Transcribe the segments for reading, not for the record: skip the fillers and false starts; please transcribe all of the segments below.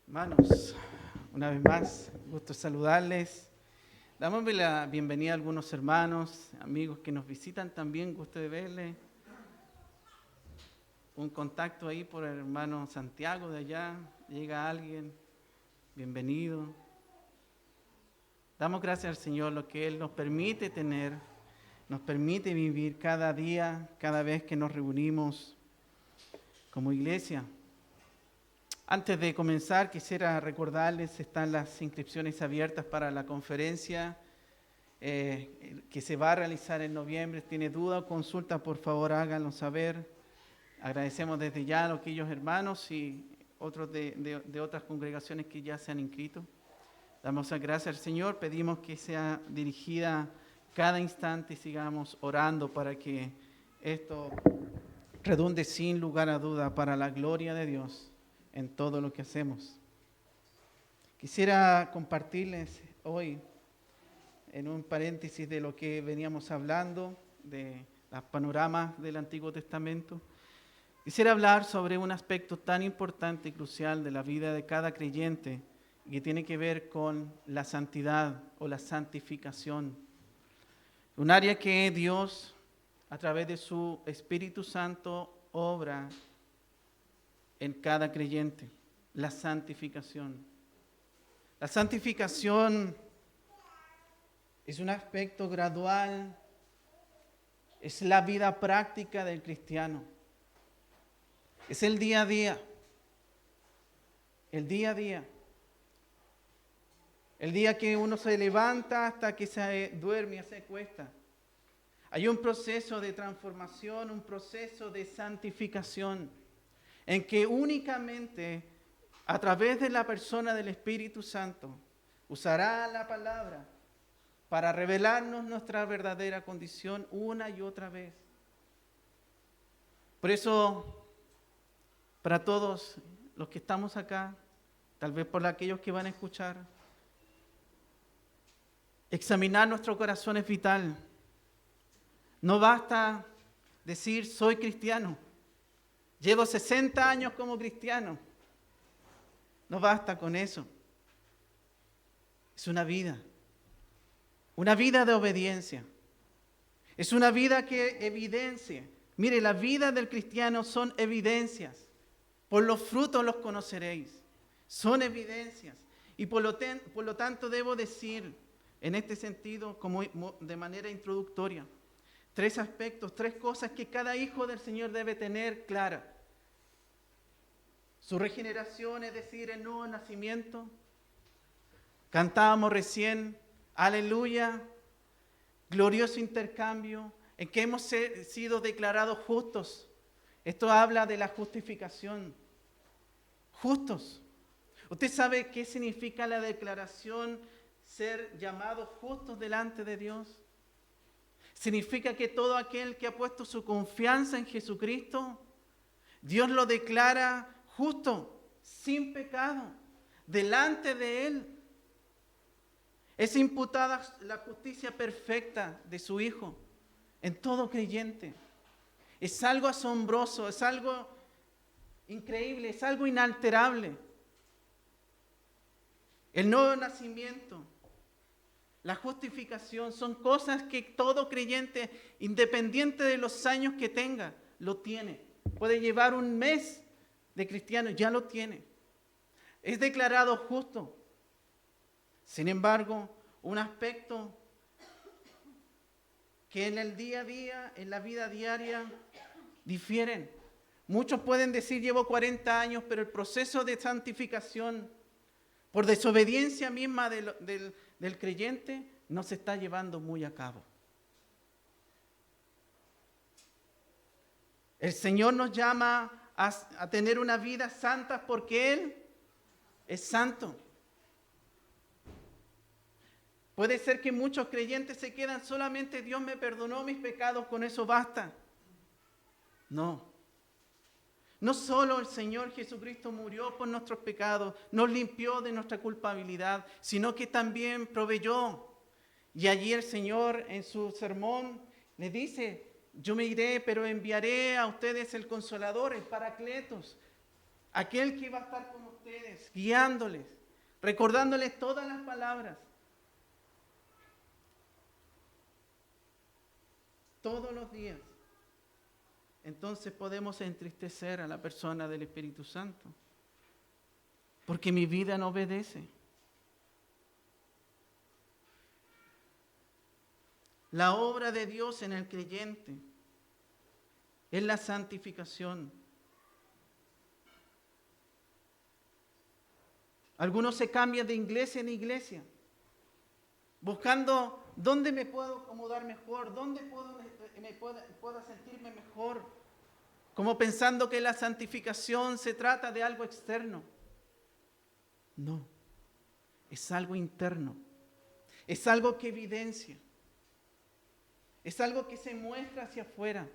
Hermanos, una vez más, gusto saludarles. Damos la bienvenida a algunos hermanos, amigos que nos visitan también, gusto de verles. Un contacto ahí por el hermano Santiago de allá, llega alguien, bienvenido. Damos gracias al Señor lo que Él nos permite tener, nos permite vivir cada día, cada vez que nos reunimos como iglesia. Antes de comenzar, quisiera recordarles, están las inscripciones abiertas para la conferencia que se va a realizar en noviembre. ¿Tiene duda o consulta? Por favor, háganlo saber. Agradecemos desde ya a aquellos hermanos y otros de otras congregaciones que ya se han inscrito. Damos las gracias al Señor, pedimos que sea dirigida cada instante y sigamos orando para que esto redunde sin lugar a duda para la gloria de Dios en todo lo que hacemos. Quisiera compartirles hoy, en un paréntesis de lo que veníamos hablando, de los panoramas del Antiguo Testamento, quisiera hablar sobre un aspecto tan importante y crucial de la vida de cada creyente que tiene que ver con la santidad o la santificación. Un área que Dios, a través de su Espíritu Santo, obra en cada creyente, la santificación. La santificación es un aspecto gradual, es la vida práctica del cristiano. Es el día a día, el día a día. El día que uno se levanta hasta que se duerme y se acuesta. Hay un proceso de transformación, un proceso de santificación, en que únicamente a través de la persona del Espíritu Santo usará la palabra para revelarnos nuestra verdadera condición una y otra vez. Por eso, para todos los que estamos acá, tal vez por aquellos que van a escuchar, examinar nuestro corazón es vital. No basta decir soy cristiano. Llevo 60 años como cristiano. No basta con eso. Es una vida de obediencia. Es una vida que evidencia. Mire, la vida del cristiano son evidencias. Por los frutos los conoceréis. Son evidencias. Y por lo tanto debo decir, en este sentido, como de manera introductoria, 3 aspectos, 3 cosas que cada hijo del Señor debe tener clara. Su regeneración, es decir, el nuevo nacimiento. Cantábamos recién, aleluya, glorioso intercambio, en que hemos sido declarados justos. Esto habla de la justificación. Justos. ¿Usted sabe qué significa la declaración ser llamados justos delante de Dios? Significa que todo aquel que ha puesto su confianza en Jesucristo, Dios lo declara justo, sin pecado, delante de Él. Es imputada la justicia perfecta de su Hijo en todo creyente. Es algo asombroso, es algo increíble, es algo inalterable. El nuevo nacimiento, la justificación son cosas que todo creyente, independiente de los años que tenga, lo tiene. Puede llevar un mes de cristiano, ya lo tiene. Es declarado justo. Sin embargo, un aspecto que en el día a día, en la vida diaria, difieren. Muchos pueden decir, llevo 40 años, pero el proceso de santificación, por desobediencia misma del creyente, no se está llevando muy a cabo. El Señor nos llama a tener una vida santa porque Él es santo. Puede ser que muchos creyentes se quedan solamente Dios me perdonó mis pecados, con eso basta. No. No solo el Señor Jesucristo murió por nuestros pecados, nos limpió de nuestra culpabilidad, sino que también proveyó. Y allí el Señor en su sermón le dice, yo me iré, pero enviaré a ustedes el Consolador, el Paracletos, aquel que va a estar con ustedes, guiándoles, recordándoles todas las palabras. Todos los días. Entonces podemos entristecer a la persona del Espíritu Santo, porque mi vida no obedece. La obra de Dios en el creyente es la santificación. Algunos se cambian de iglesia en iglesia, buscando dónde me puedo acomodar mejor, dónde puedo sentirme mejor, como pensando que la santificación se trata de algo externo. No, es algo interno, es algo que evidencia, es algo que se muestra hacia afuera.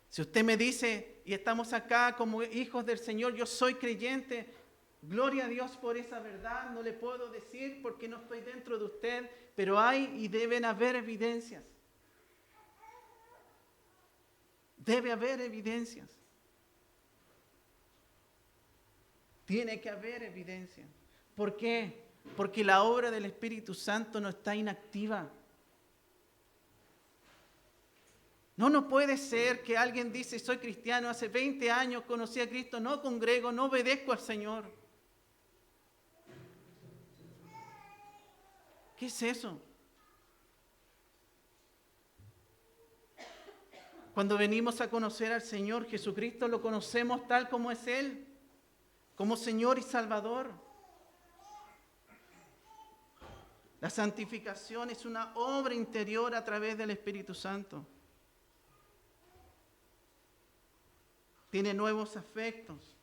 Si usted me dice, y estamos acá como hijos del Señor, yo soy creyente, gloria a Dios por esa verdad, no le puedo decir porque no estoy dentro de usted, pero hay y deben haber evidencias. Debe haber evidencias. Tiene que haber evidencia. ¿Por qué? Porque la obra del Espíritu Santo no está inactiva. No puede ser que alguien dice, soy cristiano, hace 20 años conocí a Cristo, no congrego, no obedezco al Señor. ¿Qué es eso? Cuando venimos a conocer al Señor Jesucristo, lo conocemos tal como es Él, como Señor y Salvador. La santificación es una obra interior a través del Espíritu Santo. Tiene nuevos afectos.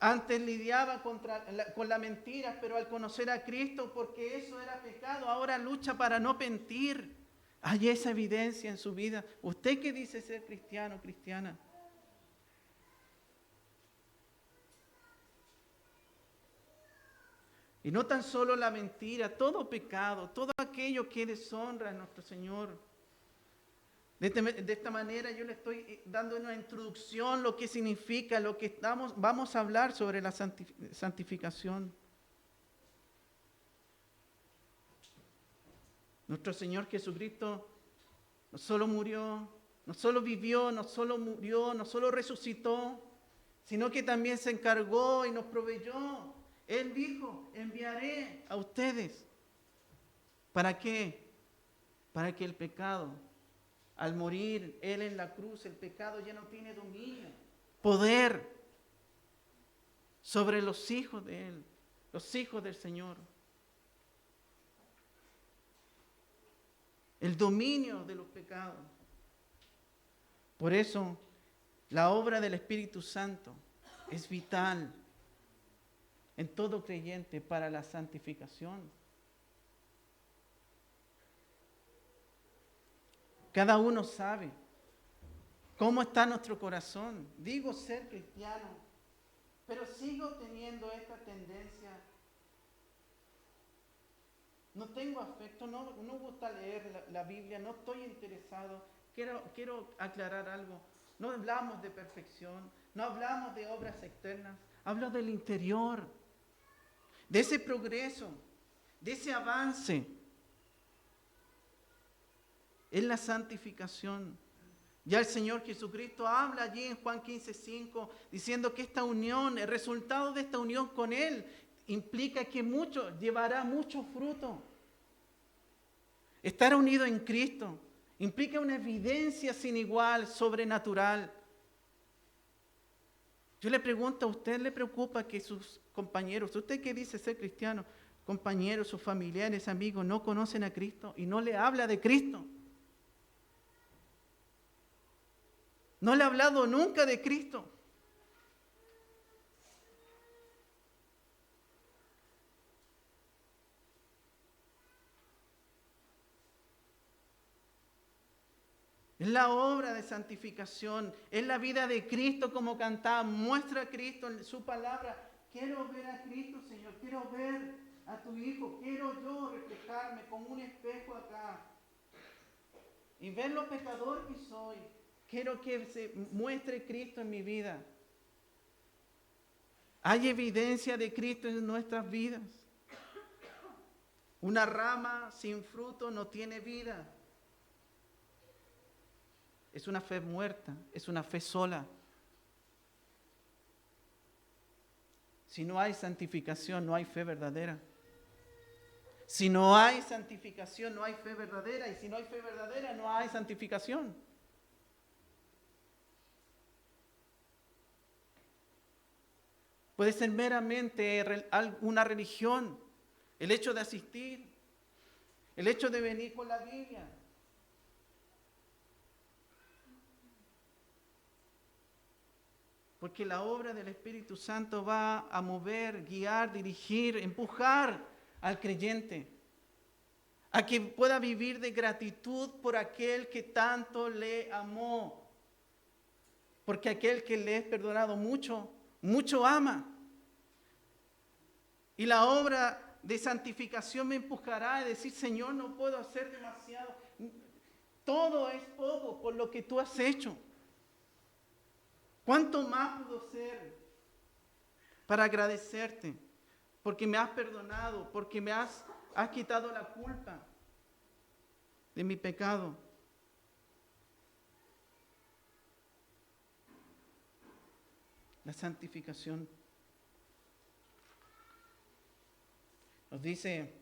Antes lidiaba con la mentira, pero al conocer a Cristo, porque eso era pecado, ahora lucha para no mentir. Hay esa evidencia en su vida. ¿Usted qué dice ser cristiano, cristiana? Y no tan solo la mentira, todo pecado, todo aquello que deshonra a nuestro Señor. De esta manera yo le estoy dando una introducción, lo que significa, lo que vamos a hablar sobre la santificación. Nuestro Señor Jesucristo no solo murió, no solo vivió, no solo murió, no solo resucitó, sino que también se encargó y nos proveyó. Él dijo, enviaré a ustedes. ¿Para qué? Para que el pecado, al morir Él en la cruz, el pecado ya no tiene dominio, poder sobre los hijos de Él, los hijos del Señor. El dominio de los pecados. Por eso, la obra del Espíritu Santo es vital en todo creyente para la santificación. Cada uno sabe cómo está nuestro corazón. Digo ser cristiano, pero sigo teniendo esta tendencia. No tengo afecto, no gusta leer la Biblia, no estoy interesado. Quiero aclarar algo. No hablamos de perfección, no hablamos de obras externas. Hablo del interior, de ese progreso, de ese avance. Es la santificación. Ya el Señor Jesucristo habla allí en Juan 15:5, diciendo que esta unión, el resultado de esta unión con Él, implica que llevará mucho fruto. Estar unido en Cristo implica una evidencia sin igual, sobrenatural. Yo le pregunto, ¿a usted le preocupa que sus compañeros, usted que dice ser cristiano, compañeros, sus familiares, amigos, no conocen a Cristo y no le habla de Cristo? No le ha hablado nunca de Cristo. Es la obra de santificación, es la vida de Cristo como cantaba, muestra a Cristo en su palabra. Quiero ver a Cristo, Señor, quiero ver a tu Hijo, quiero yo reflejarme como un espejo acá y ver lo pecador que soy Quiero que se muestre Cristo en mi vida. Hay evidencia de Cristo en nuestras vidas. Una rama sin fruto no tiene vida. Es una fe muerta, es una fe sola. Si no hay santificación, no hay fe verdadera. Si no hay santificación, no hay fe verdadera. Y si no hay fe verdadera, no hay santificación. Puede ser meramente una religión, el hecho de asistir, el hecho de venir con la Biblia. Porque la obra del Espíritu Santo va a mover, guiar, dirigir, empujar al creyente a que pueda vivir de gratitud por aquel que tanto le amó. Porque aquel que le es perdonado mucho, mucho ama. Y la obra de santificación me empujará a decir, Señor, no puedo hacer demasiado. Todo es poco por lo que tú has hecho. ¿Cuánto más puedo ser para agradecerte? Porque me has perdonado, porque me has quitado la culpa de mi pecado. La santificación. Nos dice,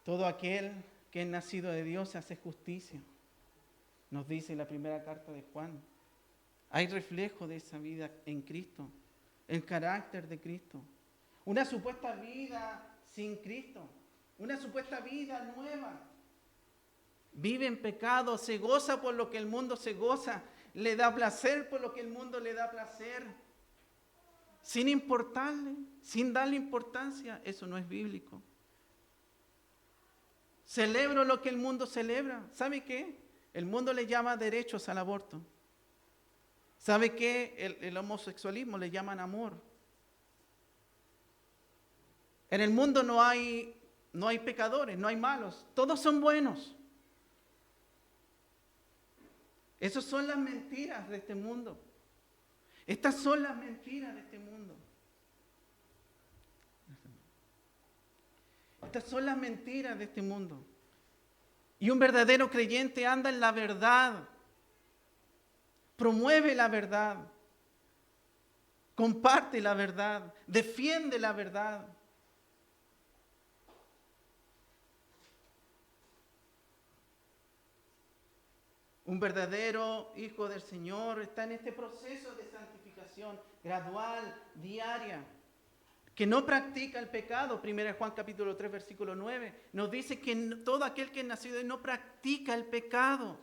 todo aquel que es nacido de Dios hace justicia. Nos dice la primera carta de Juan. Hay reflejo de esa vida en Cristo, el carácter de Cristo. Una supuesta vida sin Cristo, una supuesta vida nueva. Vive en pecado, se goza por lo que el mundo se goza, le da placer por lo que el mundo le da placer. Sin importarle, sin darle importancia, eso no es bíblico. Celebro lo que el mundo celebra. ¿Sabe qué? El mundo le llama derechos al aborto. ¿Sabe qué? El homosexualismo le llaman amor. En el mundo no hay pecadores, no hay malos. Todos son buenos. Esas son las mentiras de este mundo. Estas son las mentiras de este mundo. Estas son las mentiras de este mundo. Y un verdadero creyente anda en la verdad. Promueve la verdad. Comparte la verdad. Defiende la verdad. Un verdadero hijo del Señor está en este proceso de santificación gradual, diaria, que no practica el pecado. 1 Juan capítulo 3, versículo 9, nos dice que todo aquel que es nacido de Dios no practica el pecado.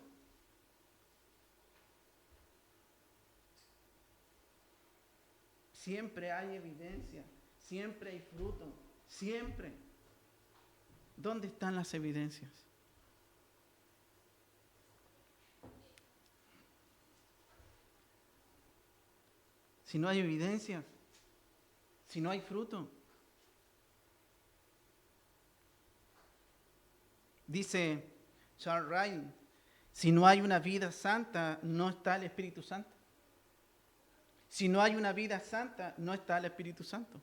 Siempre hay evidencia, siempre hay fruto, siempre. ¿Dónde están las evidencias? Si no hay evidencia, si no hay fruto. Dice Charles Ryan, si no hay una vida santa, no está el Espíritu Santo. Si no hay una vida santa, no está el Espíritu Santo.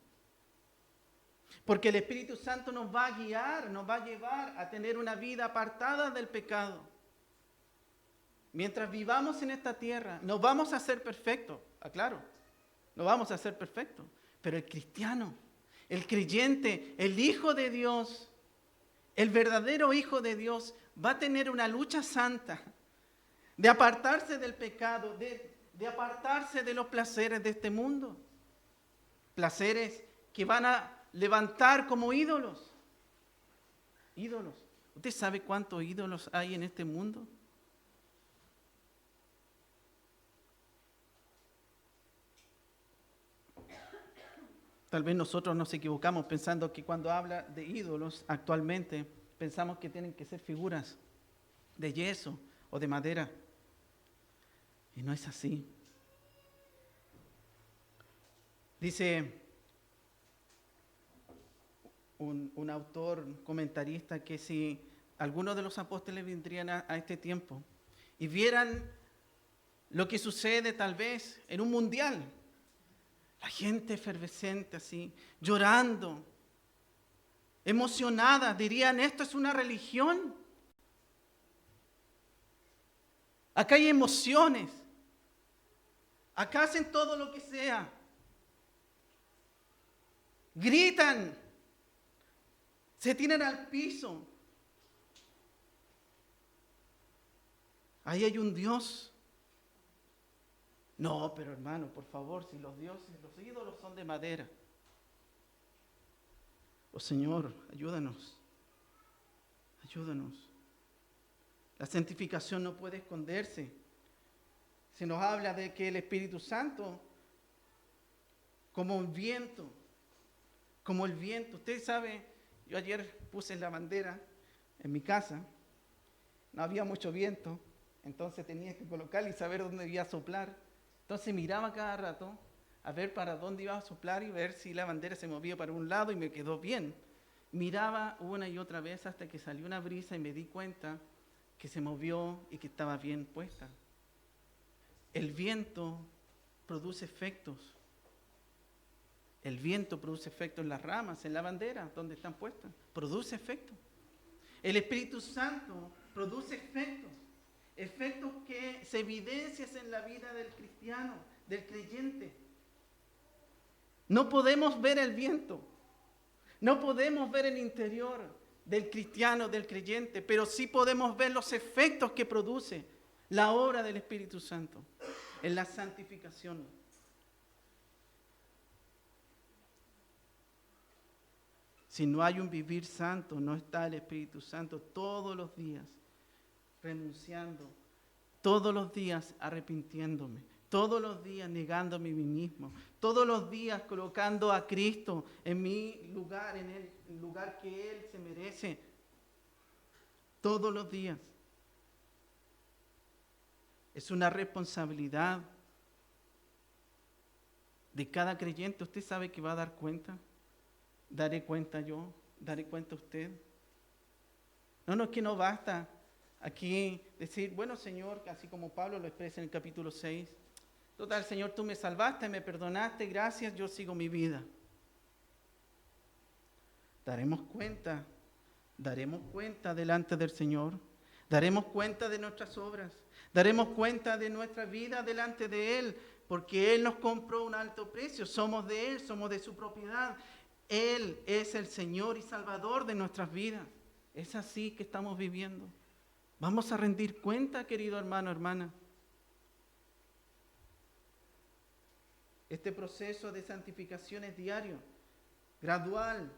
Porque el Espíritu Santo nos va a guiar, nos va a llevar a tener una vida apartada del pecado. Mientras vivamos en esta tierra, no vamos a ser perfectos, aclaro, no vamos a ser perfectos. Pero el cristiano, el creyente, el Hijo de Dios, el verdadero Hijo de Dios, va a tener una lucha santa de apartarse del pecado, de apartarse de los placeres de este mundo. Placeres que van a levantar como ídolos. Ídolos. ¿Usted sabe cuántos ídolos hay en este mundo? Tal vez nosotros nos equivocamos pensando que cuando habla de ídolos actualmente pensamos que tienen que ser figuras de yeso o de madera. Y no es así. Dice un autor, un comentarista, que si algunos de los apóstoles vendrían a este tiempo y vieran lo que sucede tal vez en un mundial. La gente efervescente así, llorando, emocionada, dirían, ¿esto es una religión? Acá hay emociones. Acá hacen todo lo que sea. Gritan. Se tiran al piso. Ahí hay un Dios. No, pero hermano, por favor, si los dioses, los ídolos son de madera. Oh Señor, ayúdanos. Ayúdanos. La santificación no puede esconderse. Se nos habla de que el Espíritu Santo, como un viento, como el viento. Usted sabe, yo ayer puse la bandera en mi casa, no había mucho viento, entonces tenía que colocarla y saber dónde iba a soplar. Entonces miraba cada rato a ver para dónde iba a soplar y ver si la bandera se movía para un lado y me quedó bien. Miraba una y otra vez hasta que salió una brisa y me di cuenta que se movió y que estaba bien puesta. El viento produce efectos. El viento produce efectos en las ramas, en la bandera, donde están puestas. Produce efectos. El Espíritu Santo produce efectos. Efectos que se evidencian en la vida del cristiano, del creyente. No podemos ver el viento. No podemos ver el interior del cristiano, del creyente, pero sí podemos ver los efectos que produce la obra del Espíritu Santo en la santificación. Si no hay un vivir santo, no está el Espíritu Santo todos los días renunciando, todos los días arrepintiéndome, todos los días negándome a mí mismo, todos los días colocando a Cristo en mi lugar, en el lugar que Él se merece, todos los días. Es una responsabilidad de cada creyente. Usted sabe que va a dar cuenta. Daré cuenta yo, daré cuenta usted. No, es que no basta aquí decir, bueno Señor, así como Pablo lo expresa en el capítulo 6, total Señor, tú me salvaste, me perdonaste, gracias, yo sigo mi vida. Daremos cuenta delante del Señor, daremos cuenta de nuestras obras, daremos cuenta de nuestra vida delante de Él, porque Él nos compró un alto precio, somos de Él, somos de su propiedad. Él es el Señor y Salvador de nuestras vidas. Es así que estamos viviendo. Vamos a rendir cuenta, querido hermano, hermana. Este proceso de santificación es diario, gradual.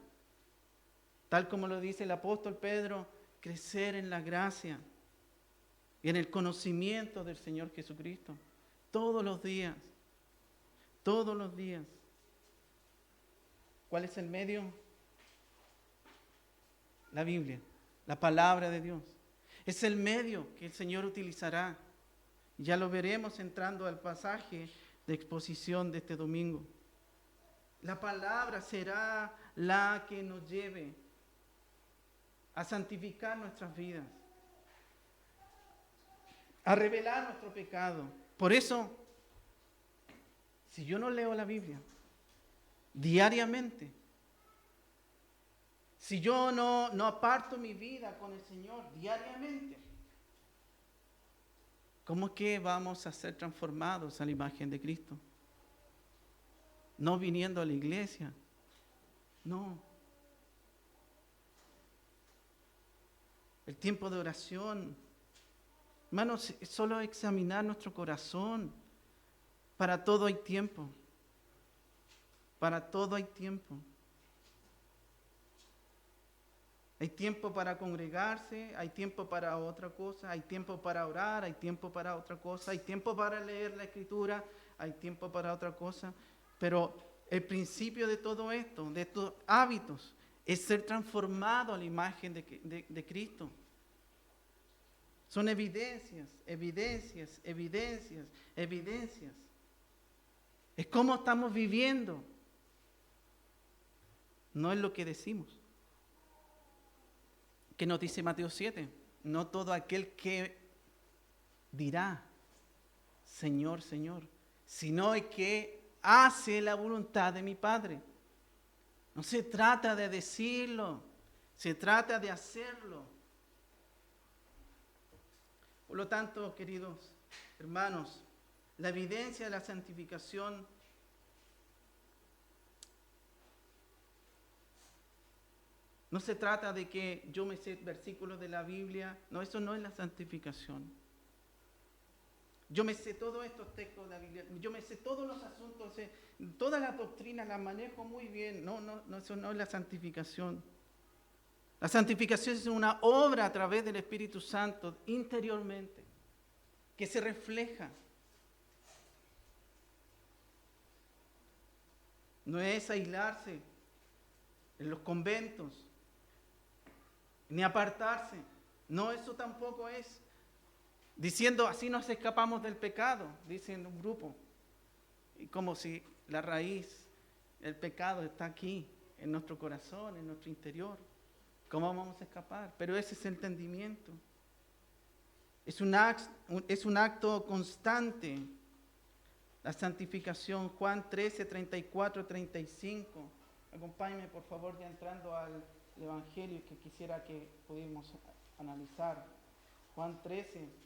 Tal como lo dice el apóstol Pedro, crecer en la gracia y en el conocimiento del Señor Jesucristo. Todos los días. Todos los días. ¿Cuál es el medio? La Biblia, la palabra de Dios. Es el medio que el Señor utilizará. Ya lo veremos entrando al pasaje de exposición de este domingo. La palabra será la que nos lleve a santificar nuestras vidas, a revelar nuestro pecado. Por eso, si yo no leo la Biblia diariamente, si yo no aparto mi vida con el Señor diariamente, ¿cómo es que vamos a ser transformados a la imagen de Cristo? No viniendo a la iglesia, no. El tiempo de oración, hermanos, es solo examinar nuestro corazón. Para todo hay tiempo. Para todo hay tiempo. Hay tiempo para congregarse, hay tiempo para otra cosa, hay tiempo para orar, hay tiempo para otra cosa, hay tiempo para leer la Escritura, hay tiempo para otra cosa. Pero el principio de todo esto, de estos hábitos, es ser transformado a la imagen de Cristo. Son evidencias, evidencias, evidencias, evidencias. Es cómo estamos viviendo. No es lo que decimos. ¿Qué nos dice Mateo 7? No todo aquel que dirá, Señor, Señor, sino el que hace la voluntad de mi Padre. No se trata de decirlo, se trata de hacerlo. Por lo tanto, queridos hermanos, la evidencia de la santificación no se trata de que yo me sé versículos de la Biblia. No, eso no es la santificación. Yo me sé todos estos textos de la Biblia. Yo me sé todos los asuntos. Todas las doctrinas las manejo muy bien. No, eso no es la santificación. La santificación es una obra a través del Espíritu Santo interiormente, que se refleja. No es aislarse en los conventos, ni apartarse. No, eso tampoco es. Diciendo, así nos escapamos del pecado, dicen un grupo. Y como si la raíz, el pecado está aquí, en nuestro corazón, en nuestro interior. ¿Cómo vamos a escapar? Pero ese es el entendimiento. Es un acto constante. La santificación, Juan 13, 34, 35. Acompáñenme, por favor, ya entrando al Evangelio que quisiera que pudiéramos analizar. Juan 13.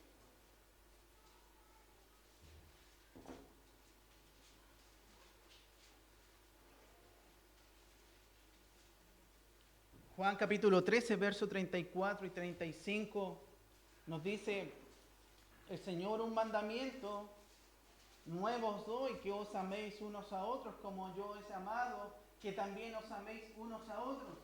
Juan capítulo 13, versos 34 y 35, nos dice el Señor: un mandamiento nuevo os doy, que os améis unos a otros como yo os he amado, que también os améis unos a otros.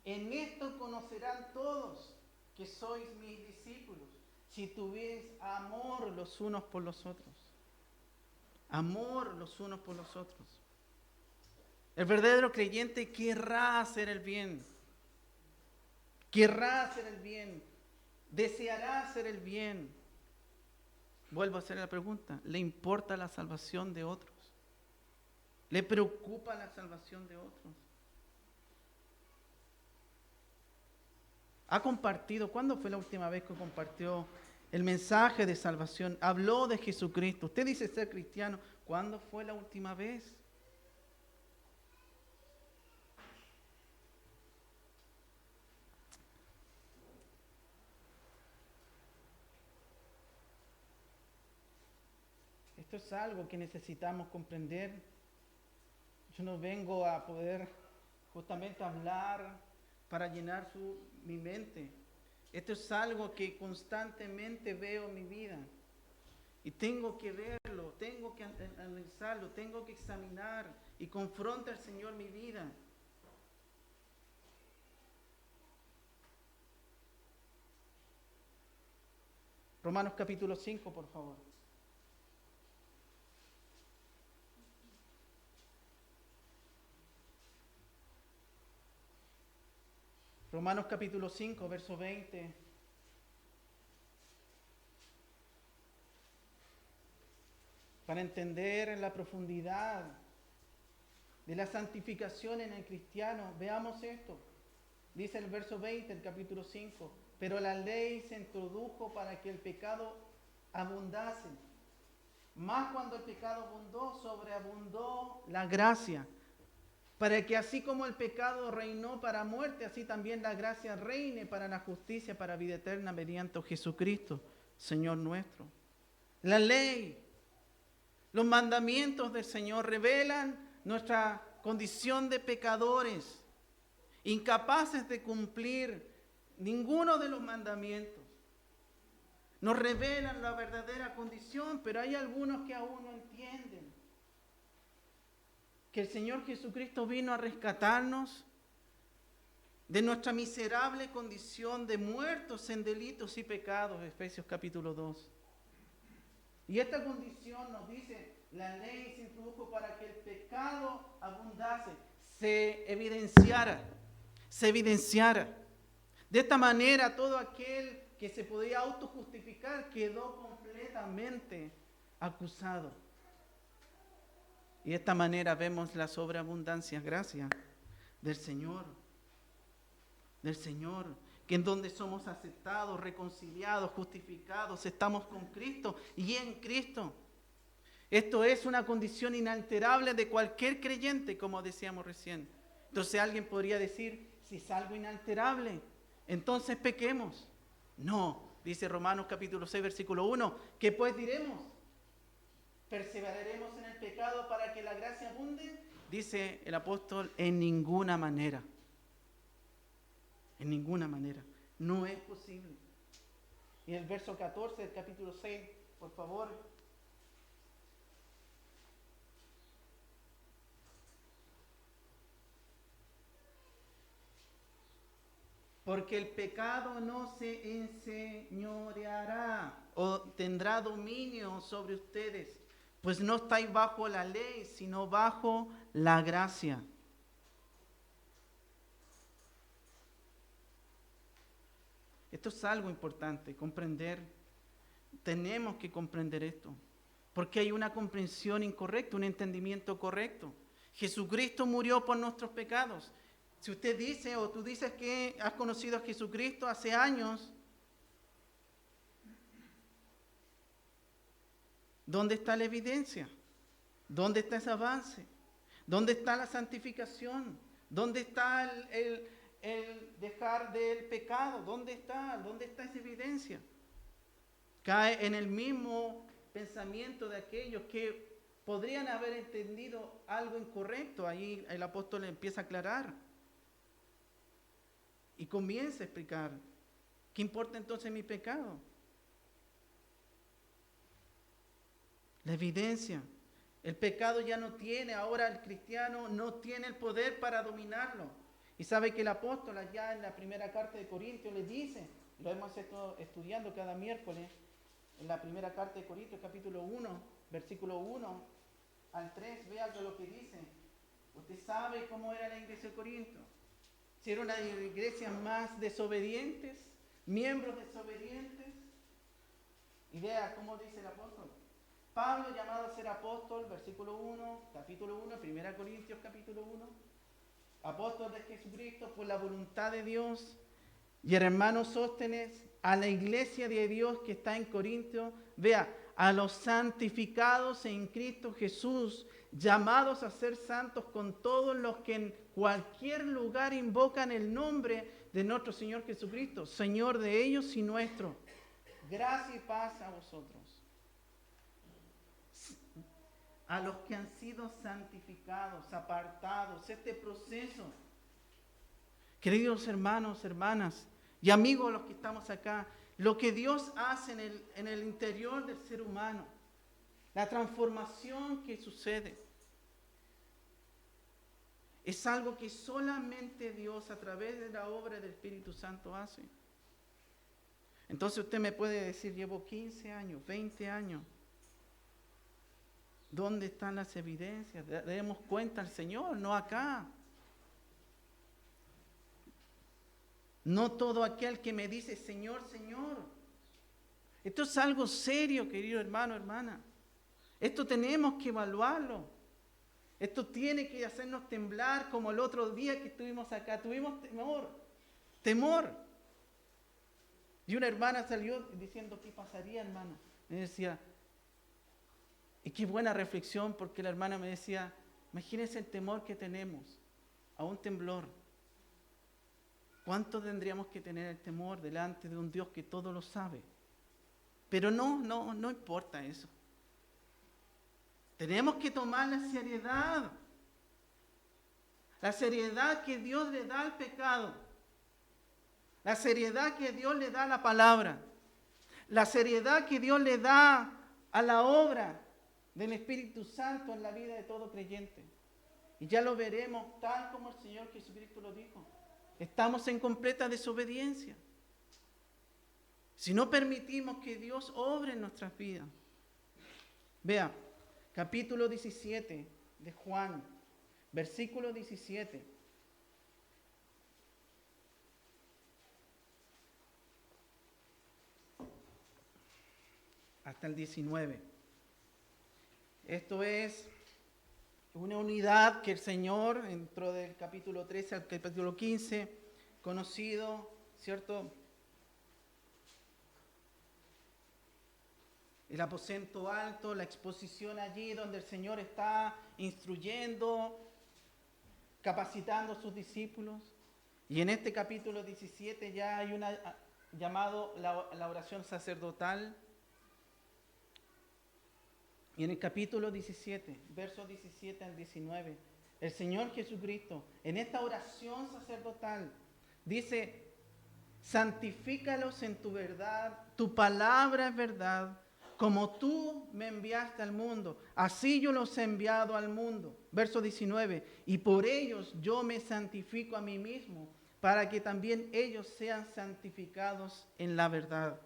En esto conocerán todos que sois mis discípulos, si tuviereis amor los unos por los otros. Amor los unos por los otros. El verdadero creyente querrá hacer el bien. Querrá hacer el bien, deseará hacer el bien. Vuelvo a hacer la pregunta: ¿le importa la salvación de otros? ¿Le preocupa la salvación de otros? ¿Ha compartido? ¿Cuándo fue la última vez que compartió el mensaje de salvación? Habló de Jesucristo. Usted dice ser cristiano. ¿Cuándo fue la última vez? Esto es algo que necesitamos comprender. Yo no vengo a poder justamente hablar para llenar mi mente. Esto es algo que constantemente veo en mi vida. Y tengo que verlo, tengo que analizarlo, tengo que examinar y confronta al Señor mi vida. Romanos capítulo 5, por favor. Romanos capítulo 5, verso 20. Para entender en la profundidad de la santificación en el cristiano, veamos esto. Dice el verso 20, el capítulo 5. Pero la ley se introdujo para que el pecado abundase. Más cuando el pecado abundó, sobreabundó la gracia. Para que así como el pecado reinó para muerte, así también la gracia reine para la justicia, para vida eterna, mediante Jesucristo, Señor nuestro. La ley, los mandamientos del Señor revelan nuestra condición de pecadores, incapaces de cumplir ninguno de los mandamientos. Nos revelan la verdadera condición, pero hay algunos que aún no entienden que el Señor Jesucristo vino a rescatarnos de nuestra miserable condición de muertos en delitos y pecados, Efesios capítulo 2. Y esta condición nos dice, la ley se introdujo para que el pecado abundase, se evidenciara. De esta manera todo aquel que se podía autojustificar quedó completamente acusado. Y de esta manera vemos la sobreabundancia, gracia del Señor, que en donde somos aceptados, reconciliados, justificados, estamos con Cristo y en Cristo. Esto es una condición inalterable de cualquier creyente, como decíamos recién. Entonces alguien podría decir, si es algo inalterable, entonces pequemos. No, dice Romanos capítulo 6, versículo 1, ¿qué pues diremos? ¿Perseveraremos en el pecado para que la gracia abunde? Dice el apóstol, en ninguna manera. En ninguna manera. No es posible. Y el verso 14 del capítulo 6, por favor. Porque el pecado no se enseñoreará o tendrá dominio sobre ustedes, pues no estáis bajo la ley, sino bajo la gracia. Esto es algo importante, comprender. Tenemos que comprender esto, porque hay una comprensión incorrecta, un entendimiento correcto. Jesucristo murió por nuestros pecados. Si usted dice o tú dices que has conocido a Jesucristo hace años, ¿dónde está la evidencia? ¿Dónde está ese avance? ¿Dónde está la santificación? ¿Dónde está el dejar del pecado? ¿Dónde está? ¿Dónde está esa evidencia? Cae en el mismo pensamiento de aquellos que podrían haber entendido algo incorrecto. Ahí el apóstol empieza a aclarar y comienza a explicar, ¿qué importa entonces mi pecado? La evidencia. El pecado ya no tiene, ahora el cristiano no tiene el poder para dominarlo. Y sabe que el apóstol allá en la primera carta de Corintios le dice, lo hemos estado estudiando cada miércoles, en la primera carta de Corintios, capítulo 1, versículo 1 al 3, vea lo que dice. Usted sabe cómo era la iglesia de Corinto. Si era una iglesia más desobedientes, miembros desobedientes. Y vea cómo dice el apóstol. Pablo, llamado a ser apóstol, versículo 1, capítulo 1, 1 Corintios capítulo 1, apóstol de Jesucristo por la voluntad de Dios, y el hermano Sóstenes, a la iglesia de Dios que está en Corinto, vea, a los santificados en Cristo Jesús, llamados a ser santos con todos los que en cualquier lugar invocan el nombre de nuestro Señor Jesucristo, Señor de ellos y nuestro. Gracia y paz a vosotros. A los que han sido santificados, apartados, este proceso. Queridos hermanos, hermanas y amigos los que estamos acá, lo que Dios hace en el interior del ser humano, la transformación que sucede, es algo que solamente Dios a través de la obra del Espíritu Santo hace. Entonces usted me puede decir, llevo 15 años, 20 años. ¿Dónde están las evidencias? Demos cuenta al Señor, no acá. No todo aquel que me dice, Señor, Señor. Esto es algo serio, querido hermano, hermana. Esto tenemos que evaluarlo. Esto tiene que hacernos temblar como el otro día que estuvimos acá. Tuvimos temor. Y una hermana salió diciendo, ¿qué pasaría, hermano? Me decía, y qué buena reflexión, porque la hermana me decía, imagínense el temor que tenemos a un temblor. ¿Cuánto tendríamos que tener el temor delante de un Dios que todo lo sabe? Pero no importa eso. Tenemos que tomar la seriedad que Dios le da al pecado, la seriedad que Dios le da a la palabra, la seriedad que Dios le da a la obra del Espíritu Santo en la vida de todo creyente. Y ya lo veremos tal como el Señor Jesucristo lo dijo. Estamos en completa desobediencia. Si no permitimos que Dios obre en nuestras vidas. Vea, capítulo 17 de Juan, versículo 17. Hasta el 19. Esto es una unidad que el Señor, dentro del capítulo 13 al capítulo 15, conocido ¿cierto? El aposento alto, la exposición allí donde el Señor está instruyendo, capacitando a sus discípulos. Y en este capítulo 17 ya hay una llamado la oración sacerdotal. Y en el capítulo 17, versos 17 al 19, el Señor Jesucristo, en esta oración sacerdotal, dice: santifícalos en tu verdad, tu palabra es verdad, como tú me enviaste al mundo, así yo los he enviado al mundo. Verso 19, y por ellos yo me santifico a mí mismo, para que también ellos sean santificados en la verdad.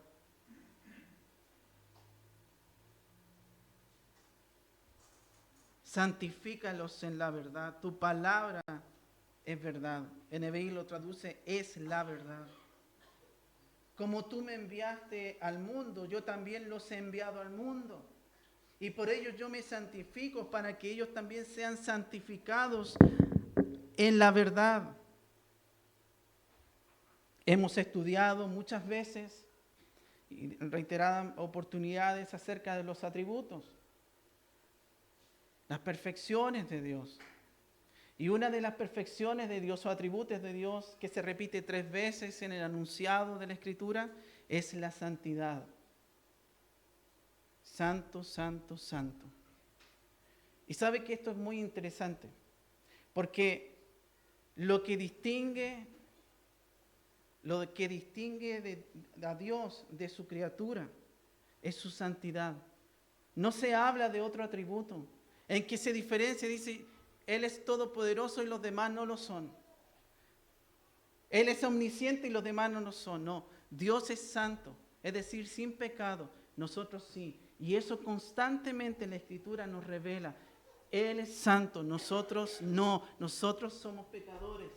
Santifícalos en la verdad, tu palabra es verdad. NBI lo traduce, es la verdad. Como tú me enviaste al mundo, yo también los he enviado al mundo. Y por ellos yo me santifico, para que ellos también sean santificados en la verdad. Hemos estudiado muchas veces y en reiteradas oportunidades acerca de los atributos, las perfecciones de Dios. Y una de las perfecciones de Dios o atributos de Dios que se repite 3 veces en el enunciado de la Escritura es la santidad. Santo, santo, santo. Y sabe que esto es muy interesante, porque lo que distingue a Dios de su criatura es su santidad. No se habla de otro atributo en que se diferencia, dice: Él es todopoderoso y los demás no lo son. Él es omnisciente y los demás no lo son. No, Dios es santo, es decir, sin pecado. Nosotros sí. Y eso constantemente la Escritura nos revela. Él es santo, nosotros no. Nosotros somos pecadores.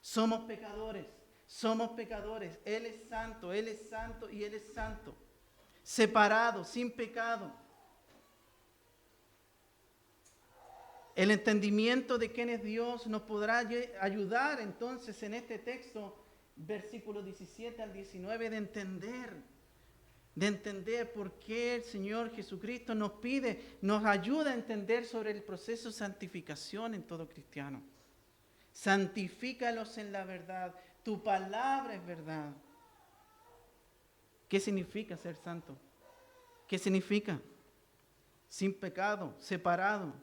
Somos pecadores. Somos pecadores. Él es santo y Él es santo. Separado, sin pecado. El entendimiento de quién es Dios nos podrá ayudar entonces en este texto, versículos 17 al 19, de entender por qué el Señor Jesucristo nos pide, nos ayuda a entender sobre el proceso de santificación en todo cristiano. Santifícalos en la verdad, tu palabra es verdad. ¿Qué significa ser santo? ¿Qué significa? Sin pecado, separado.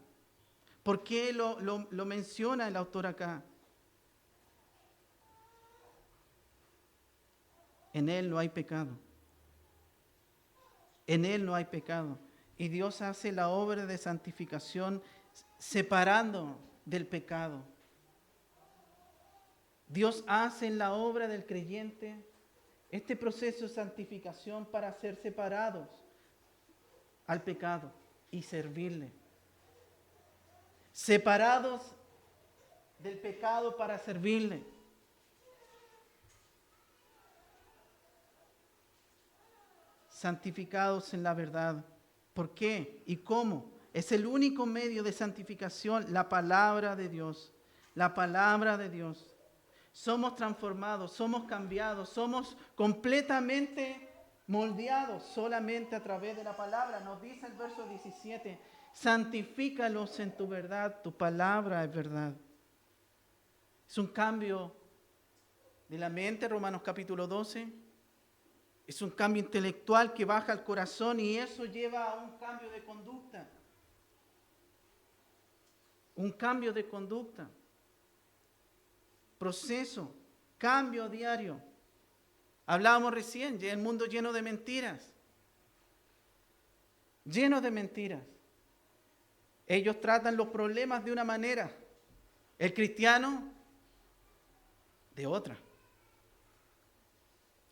¿Por qué lo menciona el autor acá? En Él no hay pecado. En Él no hay pecado. Y Dios hace la obra de santificación separando del pecado. Dios hace en la obra del creyente este proceso de santificación para ser separados al pecado y servirle. Separados del pecado para servirle. Santificados en la verdad. ¿Por qué y cómo? Es el único medio de santificación, la palabra de Dios. La palabra de Dios. Somos transformados, somos cambiados, somos completamente moldeados solamente a través de la palabra. Nos dice el verso 17, santifícalos en tu verdad, tu palabra es verdad. Es un cambio de la mente, Romanos capítulo 12. Es un cambio intelectual que baja al corazón y eso lleva a un cambio de conducta. Un cambio de conducta. Proceso, cambio diario. Hablábamos recién, el mundo lleno de mentiras. Lleno de mentiras. Ellos tratan los problemas de una manera, el cristiano de otra.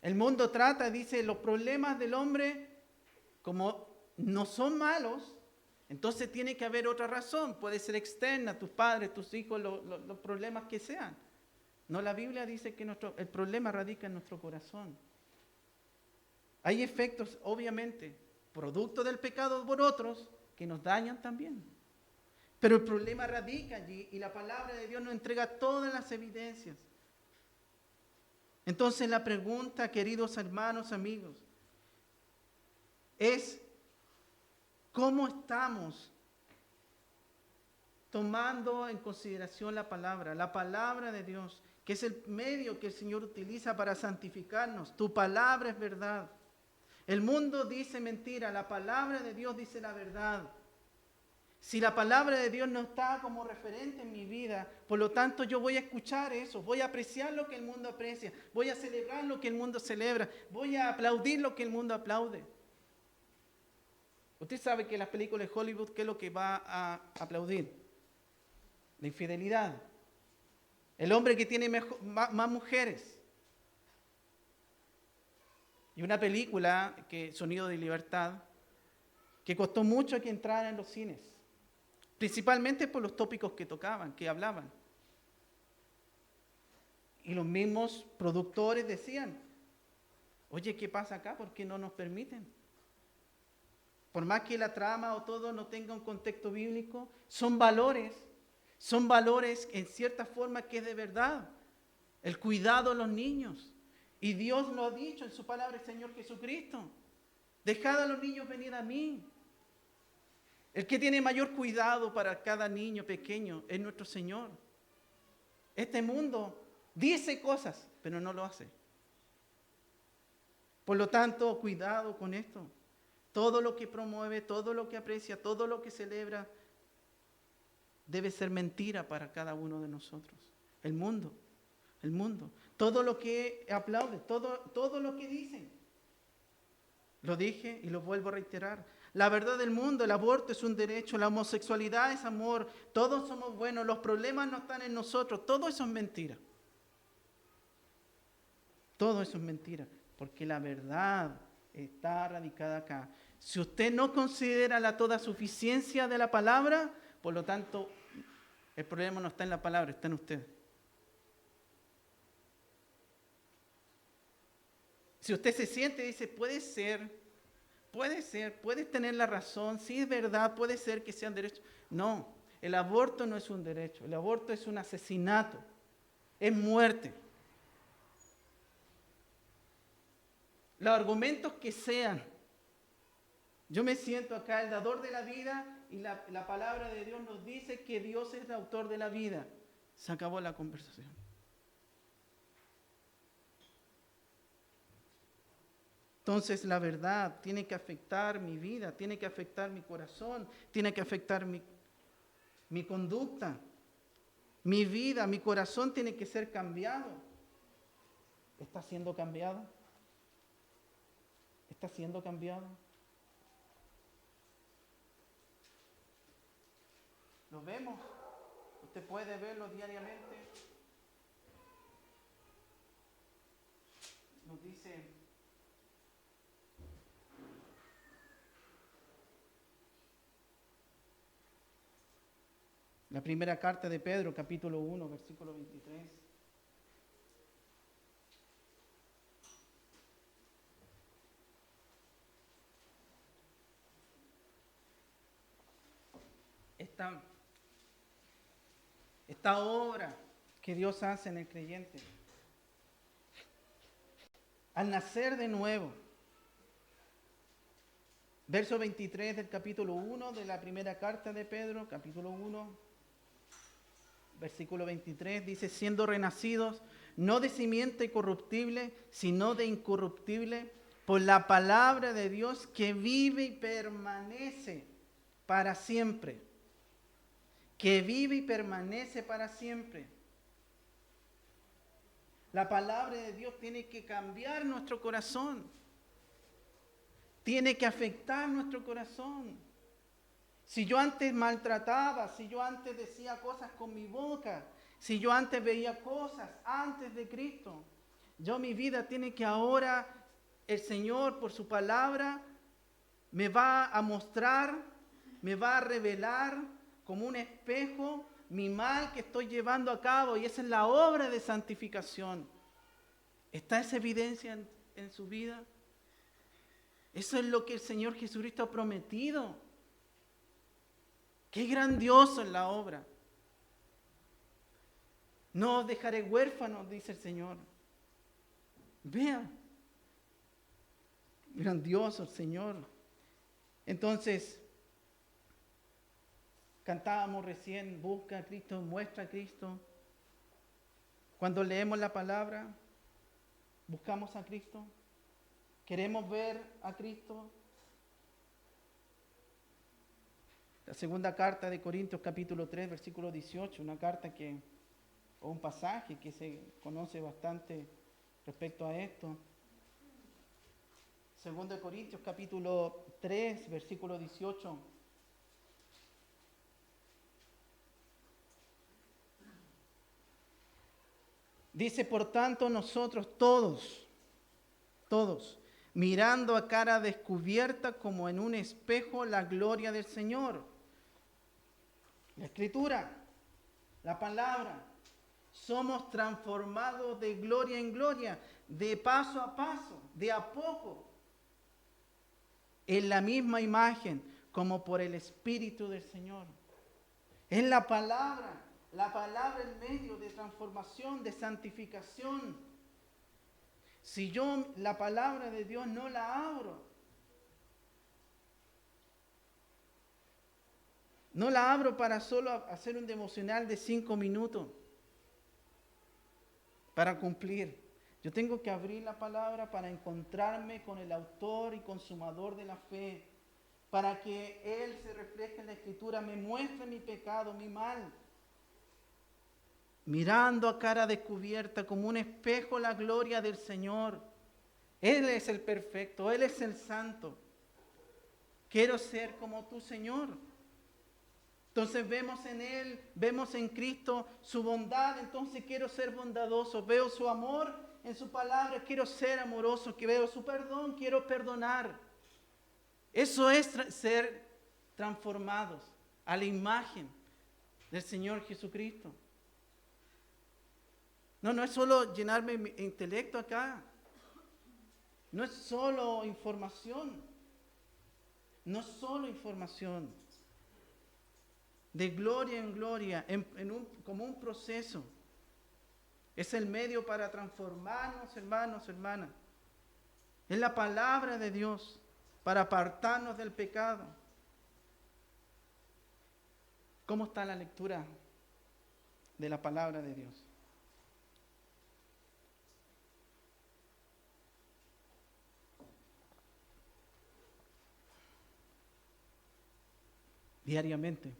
El mundo trata, dice, los problemas del hombre como no son malos, entonces tiene que haber otra razón, puede ser externa, tus padres, tus hijos, los problemas que sean. No, la Biblia dice que el problema radica en nuestro corazón. Hay efectos, obviamente, producto del pecado por otros, que nos dañan también. Pero el problema radica allí y la palabra de Dios nos entrega todas las evidencias. Entonces la pregunta, queridos hermanos, amigos, es ¿cómo estamos tomando en consideración la palabra de Dios, que es el medio que el Señor utiliza para santificarnos? Tu palabra es verdad. El mundo dice mentira, la palabra de Dios dice la verdad. Si la palabra de Dios no está como referente en mi vida, por lo tanto yo voy a escuchar eso, voy a apreciar lo que el mundo aprecia, voy a celebrar lo que el mundo celebra, voy a aplaudir lo que el mundo aplaude. Usted sabe que en las películas de Hollywood, ¿qué es lo que va a aplaudir? La infidelidad. El hombre que tiene más mujeres. Y una película, Sonido de Libertad, que costó mucho que entrara en los cines. Principalmente por los tópicos que tocaban, que hablaban. Y los mismos productores decían, oye, ¿qué pasa acá? ¿Por qué no nos permiten? Por más que la trama o todo no tenga un contexto bíblico, son valores en cierta forma que es de verdad. El cuidado de los niños. Y Dios lo ha dicho en su palabra, el Señor Jesucristo. Dejad a los niños venir a mí. El que tiene mayor cuidado para cada niño pequeño es nuestro Señor. Este mundo dice cosas, pero no lo hace. Por lo tanto, cuidado con esto. Todo lo que promueve, todo lo que aprecia, todo lo que celebra, debe ser mentira para cada uno de nosotros. El mundo. Todo lo que aplaude, todo lo que dicen. Lo dije y lo vuelvo a reiterar. La verdad del mundo, el aborto es un derecho, la homosexualidad es amor, todos somos buenos, los problemas no están en nosotros, todo eso es mentira. Todo eso es mentira, porque la verdad está radicada acá. Si usted no considera la toda suficiencia de la palabra, por lo tanto, el problema no está en la palabra, está en usted. Si usted se siente y dice, puedes tener la razón, sí es verdad, puede ser que sea un derecho. No, el aborto no es un derecho, el aborto es un asesinato, es muerte. Los argumentos que sean, yo me siento acá, el dador de la vida, y la palabra de Dios nos dice que Dios es el autor de la vida. Se acabó la conversación. Entonces la verdad tiene que afectar mi vida, tiene que afectar mi corazón, tiene que afectar mi conducta, mi vida, mi corazón tiene que ser cambiado. ¿Está siendo cambiado? ¿Está siendo cambiado? ¿Lo vemos? Usted puede verlo diariamente. Nos dice la primera carta de Pedro, capítulo 1, versículo 23. Esta obra que Dios hace en el creyente, al nacer de nuevo, verso 23 del capítulo 1 de la primera carta de Pedro, capítulo 1, versículo 23, dice, siendo renacidos, no de simiente corruptible, sino de incorruptible, por la palabra de Dios que vive y permanece para siempre. Que vive y permanece para siempre. La palabra de Dios tiene que cambiar nuestro corazón. Tiene que afectar nuestro corazón. Si yo antes maltrataba, si yo antes decía cosas con mi boca, si yo antes veía cosas antes de Cristo, mi vida tiene que ahora, el Señor por su palabra me va a mostrar, me va a revelar como un espejo mi mal que estoy llevando a cabo, y esa es la obra de santificación. ¿Está esa evidencia en su vida? Eso es lo que el Señor Jesucristo ha prometido. Qué grandioso es la obra. No os dejaré huérfanos, dice el Señor. Vea. Grandioso el Señor. Entonces, cantábamos recién, busca a Cristo, muestra a Cristo. Cuando leemos la palabra, buscamos a Cristo. Queremos ver a Cristo. La segunda carta de Corintios capítulo 3, versículo 18, una carta o un pasaje que se conoce bastante respecto a esto. Segunda de Corintios capítulo 3, versículo 18. Dice, por tanto, nosotros todos, mirando a cara descubierta como en un espejo la gloria del Señor. La Escritura, la palabra, somos transformados de gloria en gloria, de paso a paso, de a poco, en la misma imagen, como por el Espíritu del Señor. Es la palabra en medio de transformación, de santificación. Si yo la palabra de Dios no la abro, para solo hacer un devocional de 5 minutos, para cumplir. Yo tengo que abrir la palabra para encontrarme con el autor y consumador de la fe, para que Él se refleje en la Escritura, me muestre mi pecado, mi mal. Mirando a cara descubierta como un espejo la gloria del Señor. Él es el perfecto, Él es el santo. Quiero ser como tú, Señor. Entonces vemos en Él, vemos en Cristo su bondad, entonces quiero ser bondadoso. Veo su amor en su palabra, quiero ser amoroso. Que veo su perdón, quiero perdonar. Eso es ser transformados a la imagen del Señor Jesucristo. No es solo llenarme mi intelecto acá. No es solo información. No es solo información. De gloria en gloria, como un proceso. Es el medio para transformarnos, hermanos, hermanas. Es la palabra de Dios para apartarnos del pecado. ¿Cómo está la lectura de la palabra de Dios? Diariamente.